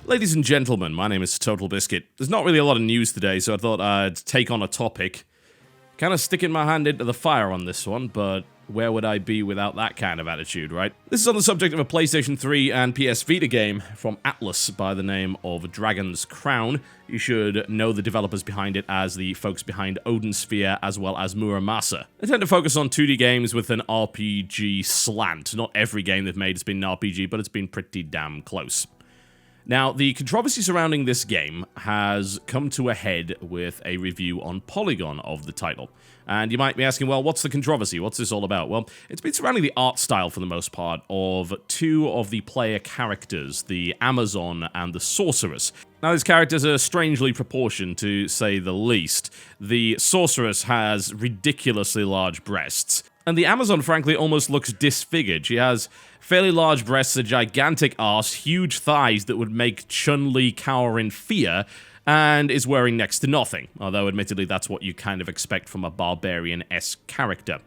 Ladies and gentlemen, my name is TotalBiscuit. There's not really a lot of news today, so I thought I'd take on a topic. Kind of sticking my hand into the fire on this one, but where would I be without that kind of attitude, right? This is on the subject of a PlayStation 3 and PS Vita game from Atlas by the name of Dragon's Crown. You should know the developers behind it as the folks behind Odin Sphere as well as Muramasa. They tend to focus on 2D games with an RPG slant. Not every game they've made has been an RPG, but it's been pretty damn close. Now, the controversy surrounding this game has come to a head with a review on Polygon of the title. And you might be asking, well, what's the controversy? What's this all about? Well, it's been surrounding the art style, for the most part, of two of the player characters, the Amazon and the Sorceress. Now, these characters are strangely proportioned, to say the least. The Sorceress has ridiculously large breasts, and the Amazon, frankly, almost looks disfigured. She has fairly large breasts, a gigantic arse, huge thighs that would make Chun-Li cower in fear, and is wearing next to nothing, although admittedly that's what you kind of expect from a barbarian-esque character.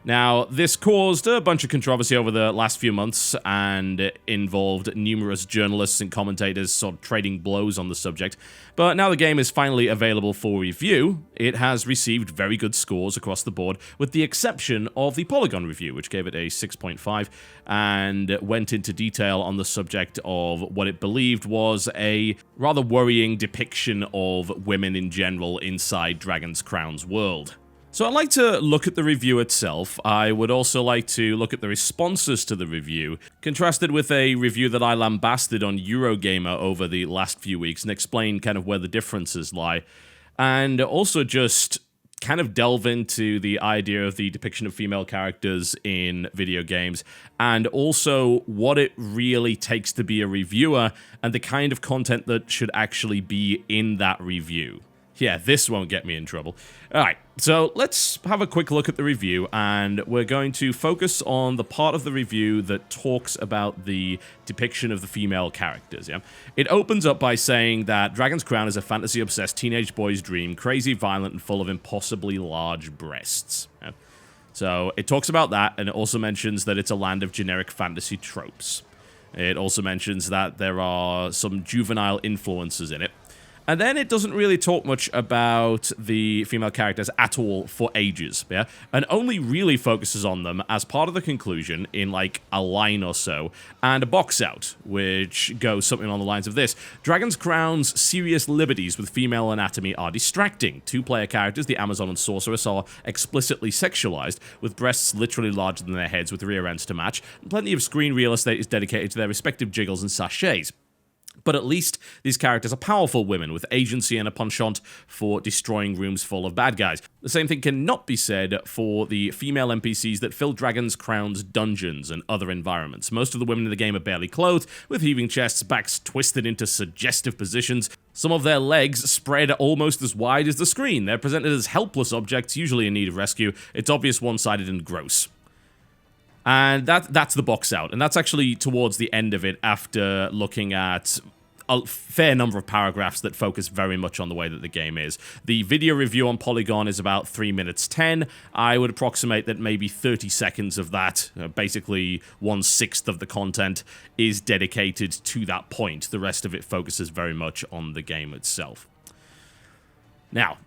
Now, this caused a bunch of controversy over the last few months and involved numerous journalists and commentators sort of trading blows on the subject, but now the game is finally available for review. It has received very good scores across the board, with the exception of the Polygon review, which gave it a 6.5 and went into detail on the subject of what it believed was a rather worrying depiction of women in general inside Dragon's Crown's world. So I'd like to look at the review itself. I would also like to look at the responses to the review, contrasted with a review that I lambasted on Eurogamer over the last few weeks, and explain kind of where the differences lie, and also just kind of delve into the idea of the depiction of female characters in video games, and also what it really takes to be a reviewer, and the kind of content that should actually be in that review. Yeah, this won't get me in trouble. Alright, so let's have a quick look at the review, and we're going to focus on the part of the review that talks about the depiction of the female characters, yeah? It opens up by saying that Dragon's Crown is a fantasy-obsessed teenage boy's dream, crazy, violent, and full of impossibly large breasts. Yeah? So, it talks about that, and it also mentions that it's a land of generic fantasy tropes. It also mentions that there are some juvenile influences in it. And then it doesn't really talk much about the female characters at all for ages, yeah? And only really focuses on them as part of the conclusion in like a line or so, and a box out, which goes something on the lines of this. Dragon's Crown's serious liberties with female anatomy are distracting. Two player characters, the Amazon and Sorceress, are explicitly sexualized, with breasts literally larger than their heads with rear ends to match, and plenty of screen real estate is dedicated to their respective jiggles and sachets. But at least these characters are powerful women with agency and a penchant for destroying rooms full of bad guys. The same thing cannot be said for the female NPCs that fill Dragon's Crown's dungeons and other environments. Most of the women in the game are barely clothed, with heaving chests, backs twisted into suggestive positions. Some of their legs spread almost as wide as the screen. They're presented as helpless objects, usually in need of rescue. It's obvious, one-sided, and gross. And that's the box out, and that's actually towards the end of it after looking at a fair number of paragraphs that focus very much on the way that the game is. The video review on Polygon is about 3 minutes 10. I would approximate that maybe 30 seconds of that, basically 1/6 of the content, is dedicated to that point. The rest of it focuses very much on the game itself. Now,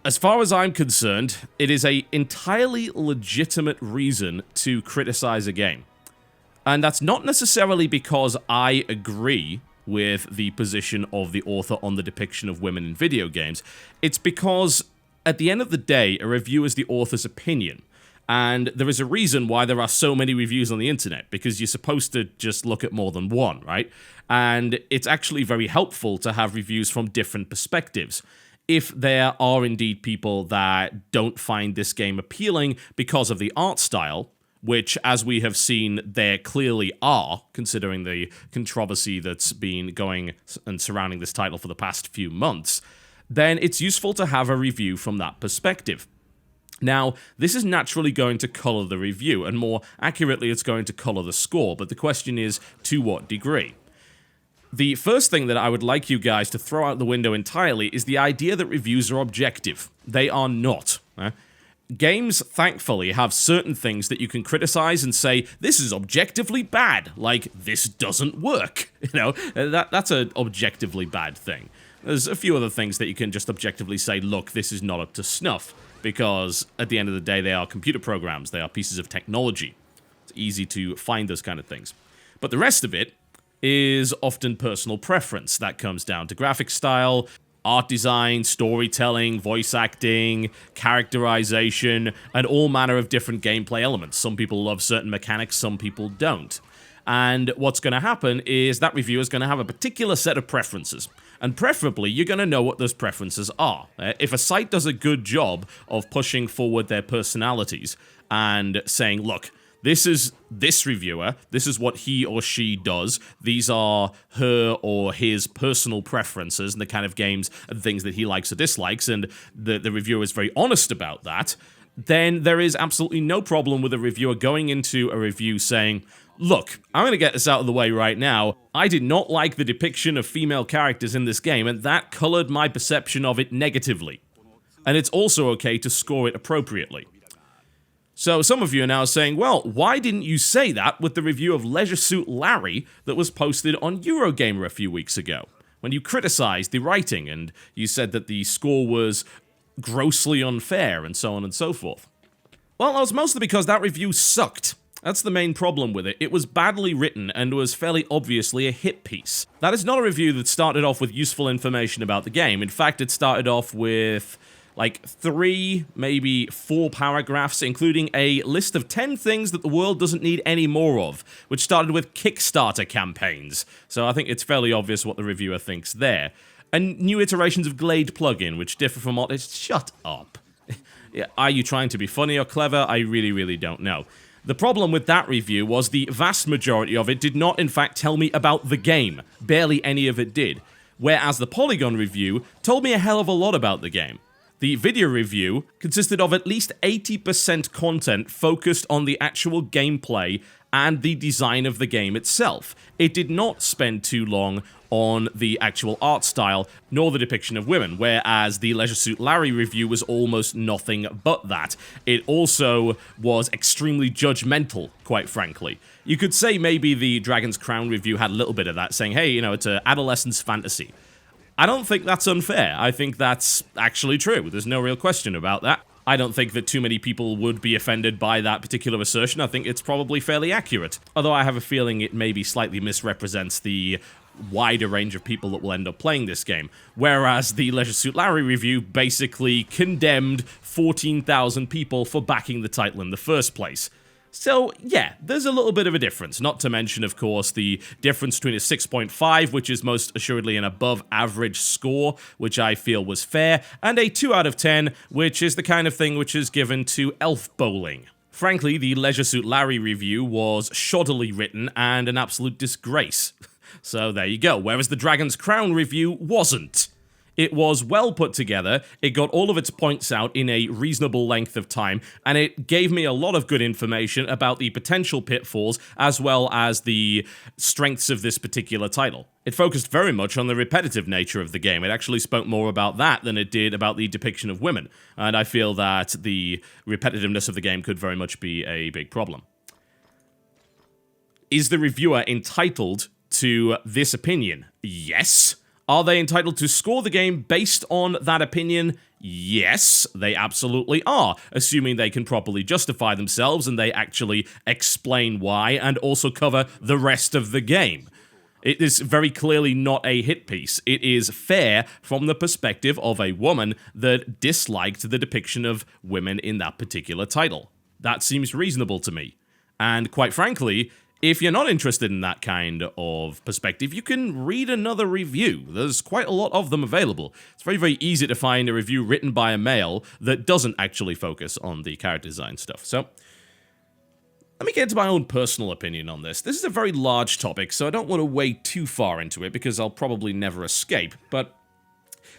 as far as I'm concerned, it is an entirely legitimate reason to criticize a game. And that's not necessarily because I agree with the position of the author on the depiction of women in video games. It's because, at the end of the day, a review is the author's opinion. And there is a reason why there are so many reviews on the internet, because you're supposed to just look at more than one, right? And it's actually very helpful to have reviews from different perspectives. If there are indeed people that don't find this game appealing because of the art style, which, as we have seen, there clearly are, considering the controversy that's been going and surrounding this title for the past few months, then it's useful to have a review from that perspective. Now, this is naturally going to color the review, and more accurately, it's going to color the score, but the question is, to what degree? The first thing that I would like you guys to throw out the window entirely is the idea that reviews are objective. They are not. Games, thankfully, have certain things that you can criticize and say, this is objectively bad, like, this doesn't work. That's an objectively bad thing. There's a few other things that you can just objectively say, look, this is not up to snuff, because at the end of the day, they are computer programs, they are pieces of technology. It's easy to find those kind of things. But the rest of it is often personal preference. That comes down to graphic style, art design, storytelling, voice acting, characterization, and all manner of different gameplay elements. Some people love certain mechanics, some people don't. And what's going to happen is that reviewer is going to have a particular set of preferences. And preferably, you're going to know what those preferences are. If a site does a good job of pushing forward their personalities and saying, look, this is this reviewer, this is what he or she does, these are her or his personal preferences and the kind of games and things that he likes or dislikes, and the reviewer is very honest about that, then there is absolutely no problem with a reviewer going into a review saying, look, I'm going to get this out of the way right now, I did not like the depiction of female characters in this game, and that colored my perception of it negatively. And it's also okay to score it appropriately. So some of you are now saying, well, why didn't you say that with the review of Leisure Suit Larry that was posted on Eurogamer a few weeks ago, when you criticized the writing and you said that the score was grossly unfair and so on and so forth? Well, that was mostly because that review sucked. That's the main problem with it. It was badly written and was fairly obviously a hit piece. That is not a review that started off with useful information about the game. In fact, it started off with like 3, maybe 4 paragraphs, including a list of 10 things that the world doesn't need any more of, which started with Kickstarter campaigns. So I think it's fairly obvious what the reviewer thinks there. And new iterations of Glade plugin, which differ from what is... Shut up. Are you trying to be funny or clever? I really, really don't know. The problem with that review was the vast majority of it did not, in fact, tell me about the game. Barely any of it did. Whereas the Polygon review told me a hell of a lot about the game. The video review consisted of at least 80% content focused on the actual gameplay and the design of the game itself. It did not spend too long on the actual art style, nor the depiction of women, whereas the Leisure Suit Larry review was almost nothing but that. It also was extremely judgmental, quite frankly. You could say maybe the Dragon's Crown review had a little bit of that, saying, hey, it's an adolescent's fantasy. I don't think that's unfair. I think that's actually true. There's no real question about that. I don't think that too many people would be offended by that particular assertion. I think it's probably fairly accurate. Although I have a feeling it maybe slightly misrepresents the wider range of people that will end up playing this game. Whereas the Leisure Suit Larry review basically condemned 14,000 people for backing the title in the first place. So, yeah, there's a little bit of a difference, not to mention, of course, the difference between a 6.5, which is most assuredly an above-average score, which I feel was fair, and a 2 out of 10, which is the kind of thing which is given to elf bowling. Frankly, the Leisure Suit Larry review was shoddily written and an absolute disgrace. So there you go, whereas the Dragon's Crown review wasn't. It was well put together, it got all of its points out in a reasonable length of time, and it gave me a lot of good information about the potential pitfalls as well as the strengths of this particular title. It focused very much on the repetitive nature of the game. It actually spoke more about that than it did about the depiction of women, and I feel that the repetitiveness of the game could very much be a big problem. Is the reviewer entitled to this opinion? Yes. Are they entitled to score the game based on that opinion? Yes, they absolutely are, assuming they can properly justify themselves and they actually explain why and also cover the rest of the game. It is very clearly not a hit piece. It is fair from the perspective of a woman that disliked the depiction of women in that particular title. That seems reasonable to me. And quite frankly, if you're not interested in that kind of perspective, you can read another review. There's quite a lot of them available. It's very, very easy to find a review written by a male that doesn't actually focus on the character design stuff. So, let me get into my own personal opinion on this. This is a very large topic, so I don't want to wade too far into it because I'll probably never escape. But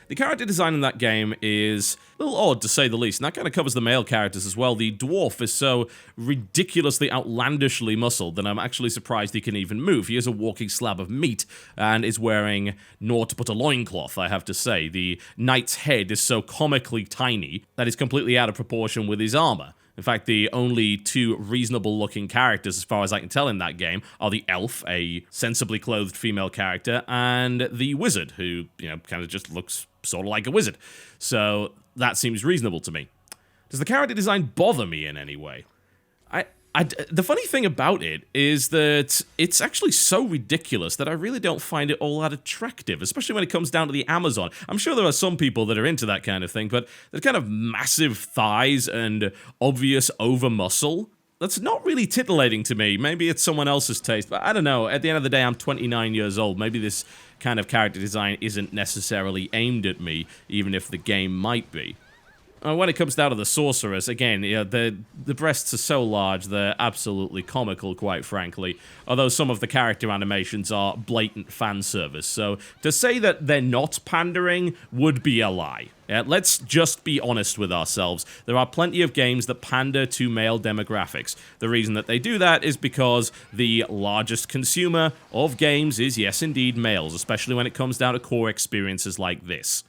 The character design in that game is a little odd, to say the least, and that kind of covers the male characters as well. The dwarf is so ridiculously, outlandishly muscled that I'm actually surprised he can even move. He is a walking slab of meat and is wearing naught but a loincloth, I have to say. The knight's head is so comically tiny that it's completely out of proportion with his armor. In fact, the only two reasonable-looking characters, as far as I can tell in that game, are the elf, a sensibly clothed female character, and the wizard, who, kind of just looks sort of like a wizard. So that seems reasonable to me. Does the character design bother me in any way? The funny thing about it is that it's actually so ridiculous that I really don't find it all that attractive, especially when it comes down to the Amazon. I'm sure there are some people that are into that kind of thing, but the kind of massive thighs and obvious over-muscle, that's not really titillating to me. Maybe it's someone else's taste, but I don't know. At the end of the day, I'm 29 years old. Maybe this kind of character design isn't necessarily aimed at me, even if the game might be. When it comes down to the sorceress, again, the breasts are so large, they're absolutely comical, quite frankly, although some of the character animations are blatant fan service, so to say that they're not pandering would be a lie. Let's just be honest with ourselves. There are plenty of games that pander to male demographics. The reason that they do that is because the largest consumer of games is, yes, indeed, males, especially when it comes down to core experiences like this.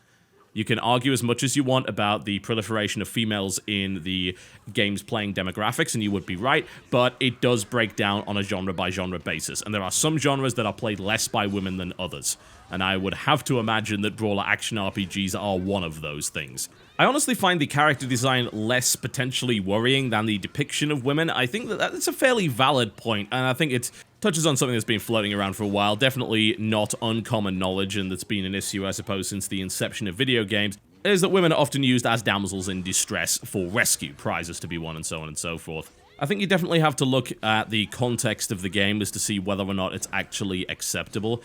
You can argue as much as you want about the proliferation of females in the game's playing demographics, and you would be right, but it does break down on a genre-by-genre basis, and there are some genres that are played less by women than others, and I would have to imagine that brawler action RPGs are one of those things. I honestly find the character design less potentially worrying than the depiction of women. I think that that's a fairly valid point, and I think it touches on something that's been floating around for a while, definitely not uncommon knowledge, and that's been an issue, I suppose, since the inception of video games, is that women are often used as damsels in distress for rescue, prizes to be won, and so on and so forth. I think you definitely have to look at the context of the game as to see whether or not it's actually acceptable.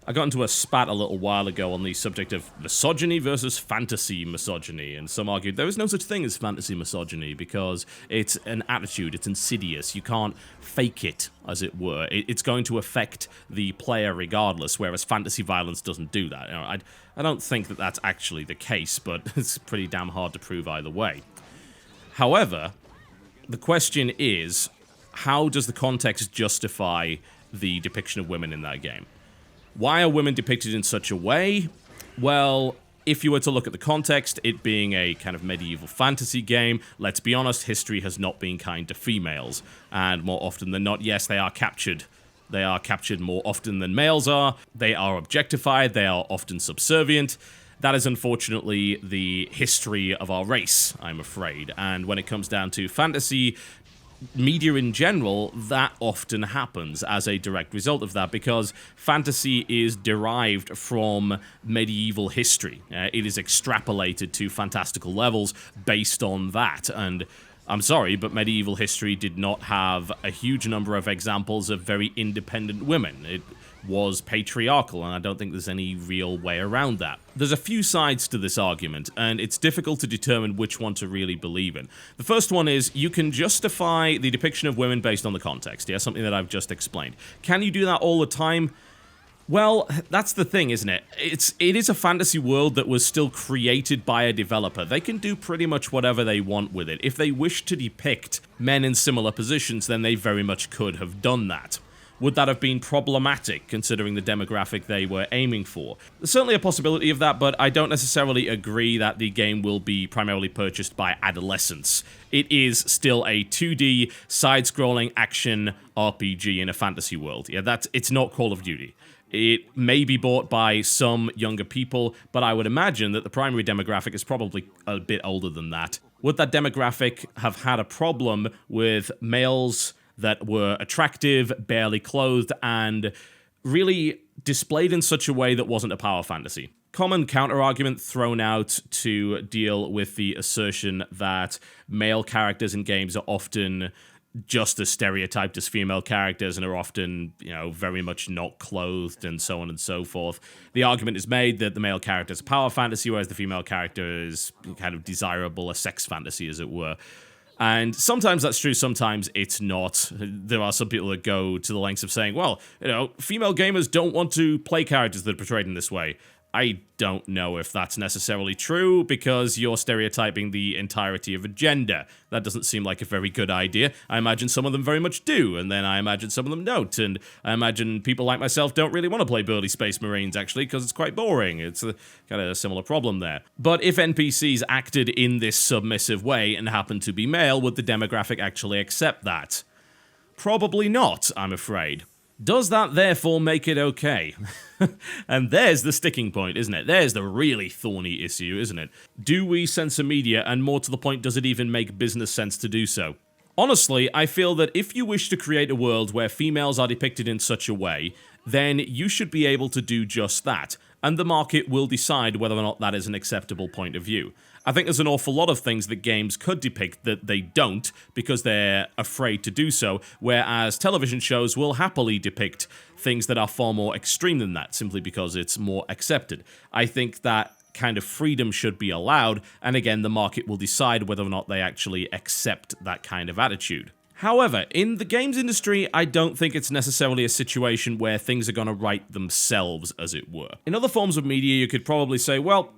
I got into a spat a little while ago on the subject of misogyny versus fantasy misogyny, and some argued there is no such thing as fantasy misogyny because it's an attitude, it's insidious, you can't fake it, as it were. It's going to affect the player regardless, whereas fantasy violence doesn't do that. I don't think that that's actually the case, but it's pretty damn hard to prove either way. However, the question is, how does the context justify the depiction of women in that game? Why are women depicted in such a way? Well, if you were to look at the context, it being a kind of medieval fantasy game, let's be honest, history has not been kind to females. And more often than not, yes, they are captured. They are captured more often than males are. They are objectified. They are often subservient. That is unfortunately the history of our race, I'm afraid. And when it comes down to fantasy media in general, that often happens as a direct result of that, because fantasy is derived from medieval history. It is extrapolated to fantastical levels based on that, and I'm sorry, but medieval history did not have a huge number of examples of very independent women. It was patriarchal, and I don't think there's any real way around that. There's a few sides to this argument, and it's difficult to determine which one to really believe in. The first one is, you can justify the depiction of women based on the context, yeah, something that I've just explained. Can you do that all the time? Well, that's the thing, isn't it? It is a fantasy world that was still created by a developer. They can do pretty much whatever they want with it. If they wish to depict men in similar positions, then they very much could have done that. Would that have been problematic, considering the demographic they were aiming for? There's certainly a possibility of that, but I don't necessarily agree that the game will be primarily purchased by adolescents. It is still a 2D, side-scrolling action RPG in a fantasy world. Yeah, it's not Call of Duty. It may be bought by some younger people, but I would imagine that the primary demographic is probably a bit older than that. Would that demographic have had a problem with males that were attractive, barely clothed, and really displayed in such a way that wasn't a power fantasy? Common counter-argument thrown out to deal with the assertion that male characters in games are often just as stereotyped as female characters and are often, very much not clothed and so on and so forth. The argument is made that the male character is a power fantasy, whereas the female character is kind of desirable, a sex fantasy, as it were. And sometimes that's true, sometimes it's not. There are some people that go to the lengths of saying, well, female gamers don't want to play characters that are portrayed in this way. I don't know if that's necessarily true, because you're stereotyping the entirety of a gender. That doesn't seem like a very good idea. I imagine some of them very much do, and then I imagine some of them don't, and I imagine people like myself don't really want to play burly Space Marines, actually, because it's quite boring. It's a kind of a similar problem there. But if NPCs acted in this submissive way and happened to be male, would the demographic actually accept that? Probably not, I'm afraid. Does that therefore make it okay? And there's the sticking point, isn't it? There's the really thorny issue, isn't it? Do we censor media, and more to the point, does it even make business sense to do so? Honestly, I feel that if you wish to create a world where females are depicted in such a way, then you should be able to do just that, and the market will decide whether or not that is an acceptable point of view. I think there's an awful lot of things that games could depict that they don't, because they're afraid to do so, whereas television shows will happily depict things that are far more extreme than that, simply because it's more accepted. I think that kind of freedom should be allowed, and again, the market will decide whether or not they actually accept that kind of attitude. However, in the games industry, I don't think it's necessarily a situation where things are going to right themselves, as it were. In other forms of media, you could probably say, well,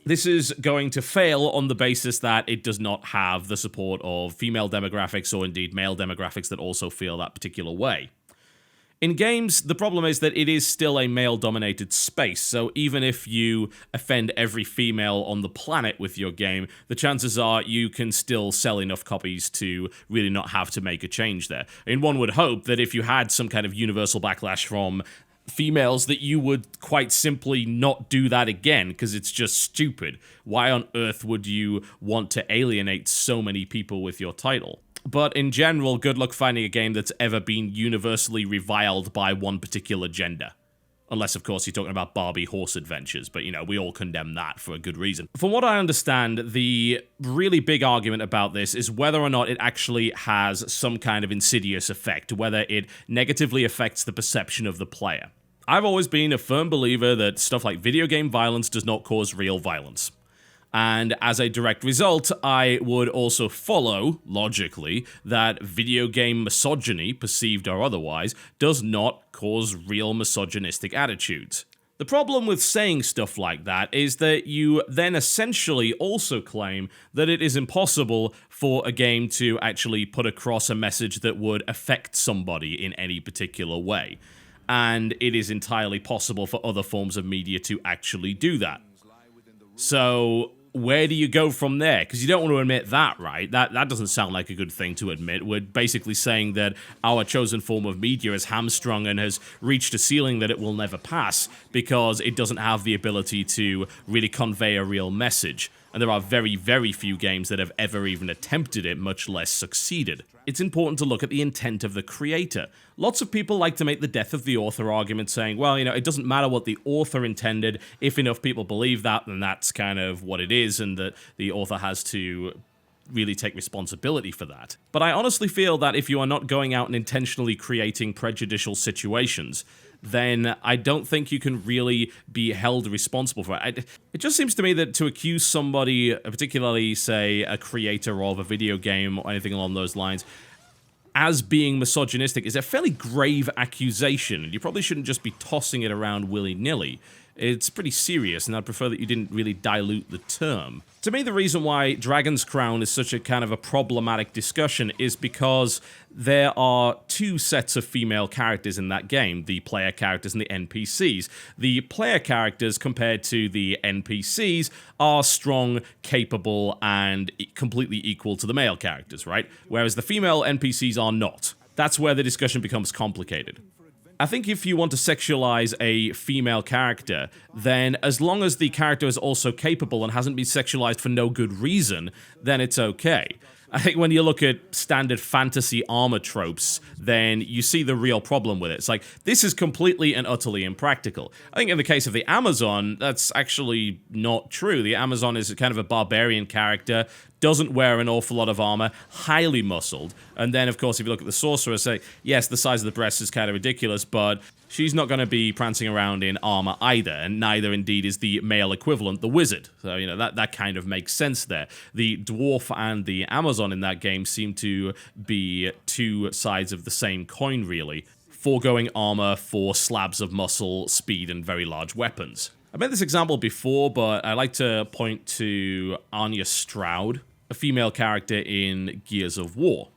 this is going to fail on the basis that it does not have the support of female demographics or indeed male demographics that also feel that particular way. In games, the problem is that it is still a male-dominated space, so even if you offend every female on the planet with your game, the chances are you can still sell enough copies to really not have to make a change there. And one would hope that if you had some kind of universal backlash from females, that you would quite simply not do that again, because it's just stupid. Why on earth would you want to alienate so many people with your title? But in general, good luck finding a game that's ever been universally reviled by one particular gender. Unless, of course, you're talking about Barbie horse adventures, but, you know, we all condemn that for a good reason. From what I understand, the really big argument about this is whether or not it actually has some kind of insidious effect, whether it negatively affects the perception of the player. I've always been a firm believer that stuff like video game violence does not cause real violence. And as a direct result, I would also follow, logically, that video game misogyny, perceived or otherwise, does not cause real misogynistic attitudes. The problem with saying stuff like that is that you then essentially also claim that it is impossible for a game to actually put across a message that would affect somebody in any particular way. And it is entirely possible for other forms of media to actually do that. So where do you go from there? Because you don't want to admit that, right? That doesn't sound like a good thing to admit. We're basically saying that our chosen form of media is hamstrung and has reached a ceiling that it will never pass because it doesn't have the ability to really convey a real message. And there are very, very few games that have ever even attempted it, much less succeeded. It's important to look at the intent of the creator. Lots of people like to make the death of the author argument, saying, well, you know, it doesn't matter what the author intended. If enough people believe that, then that's kind of what it is, and that the author has to really take responsibility for that. But I honestly feel that if you are not going out and intentionally creating prejudicial situations, then I don't think you can really be held responsible for it. It just seems to me that to accuse somebody, particularly, say, a creator of a video game or anything along those lines, as being misogynistic is a fairly grave accusation, and you probably shouldn't just be tossing it around willy-nilly. It's pretty serious, and I'd prefer that you didn't really dilute the term. To me, the reason why Dragon's Crown is such a kind of a problematic discussion is because there are two sets of female characters in that game, the player characters and the NPCs. The player characters, compared to the NPCs, are strong, capable, and completely equal to the male characters, right? Whereas the female NPCs are not. That's where the discussion becomes complicated. I think if you want to sexualize a female character, then as long as the character is also capable and hasn't been sexualized for no good reason, then it's okay. I think when you look at standard fantasy armor tropes, then you see the real problem with it. It's like, this is completely and utterly impractical. I think in the case of the Amazon, that's actually not true. The Amazon is kind of a barbarian character, doesn't wear an awful lot of armor, highly muscled. And then, of course, if you look at the sorcerer, say, yes, the size of the breast is kind of ridiculous, but she's not going to be prancing around in armor either, and neither, indeed, is the male equivalent, the wizard. So, you know, that kind of makes sense there. The dwarf and the Amazon in that game seem to be two sides of the same coin, really, foregoing armor for slabs of muscle, speed, and very large weapons. I made this example before, but I like to point to Anya Stroud, a female character in Gears of War.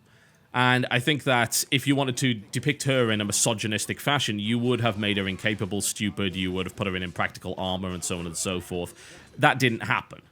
And I think that if you wanted to depict her in a misogynistic fashion, you would have made her incapable, stupid, you would have put her in impractical armor, and so on and so forth. That didn't happen.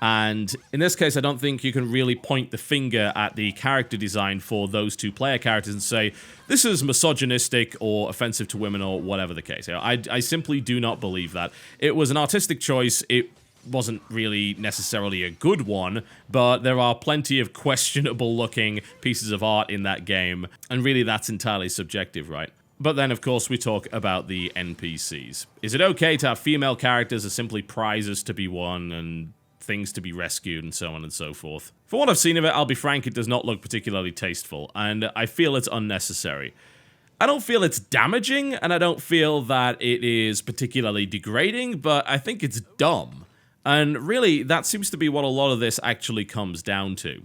And in this case, I don't think you can really point the finger at the character design for those two player characters and say, this is misogynistic or offensive to women or whatever the case. I simply do not believe that. It was an artistic choice. It wasn't really necessarily a good one, but there are plenty of questionable looking pieces of art in that game, and really that's entirely subjective, right? But then, of course, we talk about the NPCs. Is it okay to have female characters as simply prizes to be won and things to be rescued and so on and so forth? For what I've seen of it, I'll be frank, it does not look particularly tasteful, and I feel it's unnecessary. I don't feel it's damaging, and I don't feel that it is particularly degrading, but I think it's dumb. And really, that seems to be what a lot of this actually comes down to.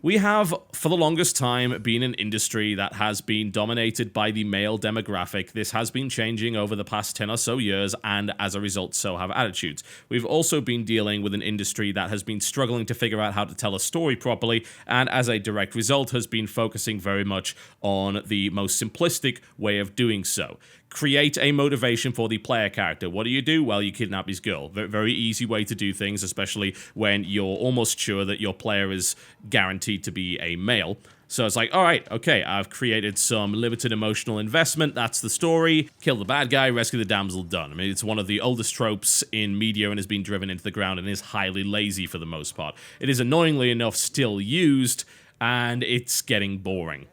We have, for the longest time, been an industry that has been dominated by the male demographic. This has been changing over the past 10 or so years, and as a result, so have attitudes. We've also been dealing with an industry that has been struggling to figure out how to tell a story properly, and as a direct result, has been focusing very much on the most simplistic way of doing so. Create a motivation for the player character. What do? Well, you kidnap his girl. Very easy way to do things, especially when you're almost sure that your player is guaranteed to be a male. So it's like, all right, okay, I've created some limited emotional investment. That's the story. Kill the bad guy, rescue the damsel, done. I mean, it's one of the oldest tropes in media and has been driven into the ground and is highly lazy for the most part. It is annoyingly enough still used, and it's getting boring.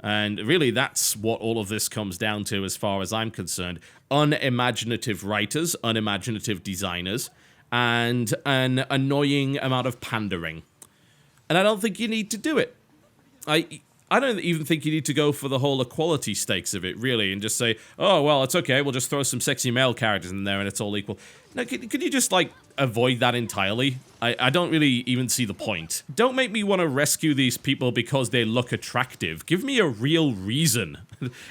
And really, that's what all of this comes down to as far as I'm concerned. Unimaginative writers, unimaginative designers, and an annoying amount of pandering. And I don't think you need to do it. I don't even think you need to go for the whole equality stakes of it, really, and just say, oh, well, it's okay, we'll just throw some sexy male characters in there and it's all equal. Now, could you just, like, avoid that entirely? I don't really even see the point. Don't make me want to rescue these people because they look attractive. Give me a real reason.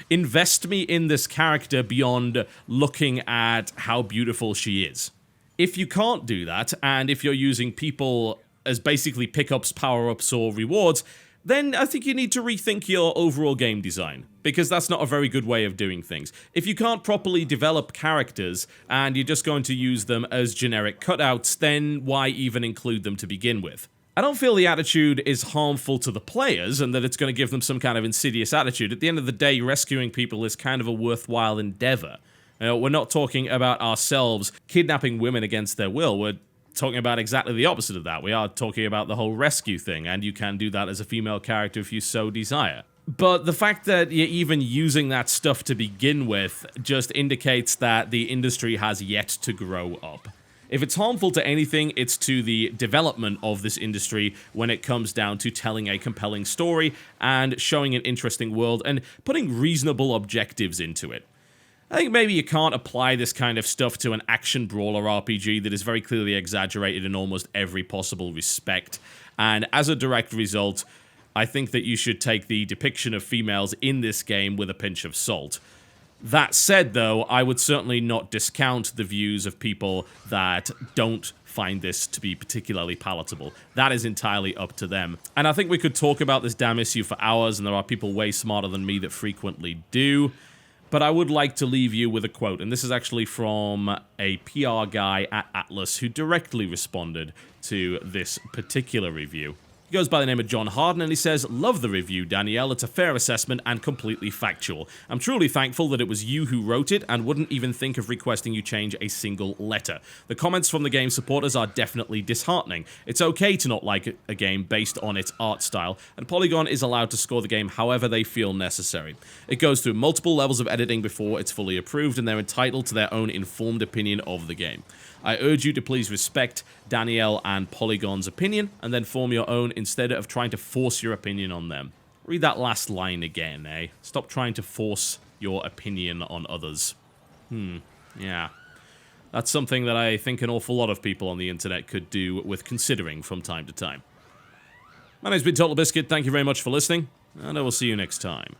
Invest me in this character beyond looking at how beautiful she is. If you can't do that, and if you're using people as basically pickups, power-ups, or rewards, then I think you need to rethink your overall game design, because that's not a very good way of doing things. If you can't properly develop characters, and you're just going to use them as generic cutouts, then why even include them to begin with? I don't feel the attitude is harmful to the players, and that it's going to give them some kind of insidious attitude. At the end of the day, rescuing people is kind of a worthwhile endeavor. We're not talking about ourselves kidnapping women against their will. We're talking about exactly the opposite of that. We are talking about the whole rescue thing, and you can do that as a female character if you so desire. But the fact that you're even using that stuff to begin with just indicates that the industry has yet to grow up. If it's harmful to anything, it's to the development of this industry when it comes down to telling a compelling story and showing an interesting world and putting reasonable objectives into it. I think maybe you can't apply this kind of stuff to an action brawler RPG that is very clearly exaggerated in almost every possible respect, and as a direct result, I think that you should take the depiction of females in this game with a pinch of salt. That said, though, I would certainly not discount the views of people that don't find this to be particularly palatable. That is entirely up to them. And I think we could talk about this damn issue for hours, and there are people way smarter than me that frequently do. But I would like to leave you with a quote, and this is actually from a PR guy at Atlas who directly responded to this particular review. He goes by the name of John Harden, and he says, "Love the review, Danielle. It's a fair assessment and completely factual. I'm truly thankful that it was you who wrote it and wouldn't even think of requesting you change a single letter. The comments from the game supporters are definitely disheartening. It's okay to not like a game based on its art style, and Polygon is allowed to score the game however they feel necessary. It goes through multiple levels of editing before it's fully approved, and they're entitled to their own informed opinion of the game. I urge you to please respect Danielle and Polygon's opinion, and then form your own instead of trying to force your opinion on them." Read that last line again, eh? Stop trying to force your opinion on others. Yeah. That's something that I think an awful lot of people on the internet could do with considering from time to time. My name's been TotalBiscuit, thank you very much for listening, and I will see you next time.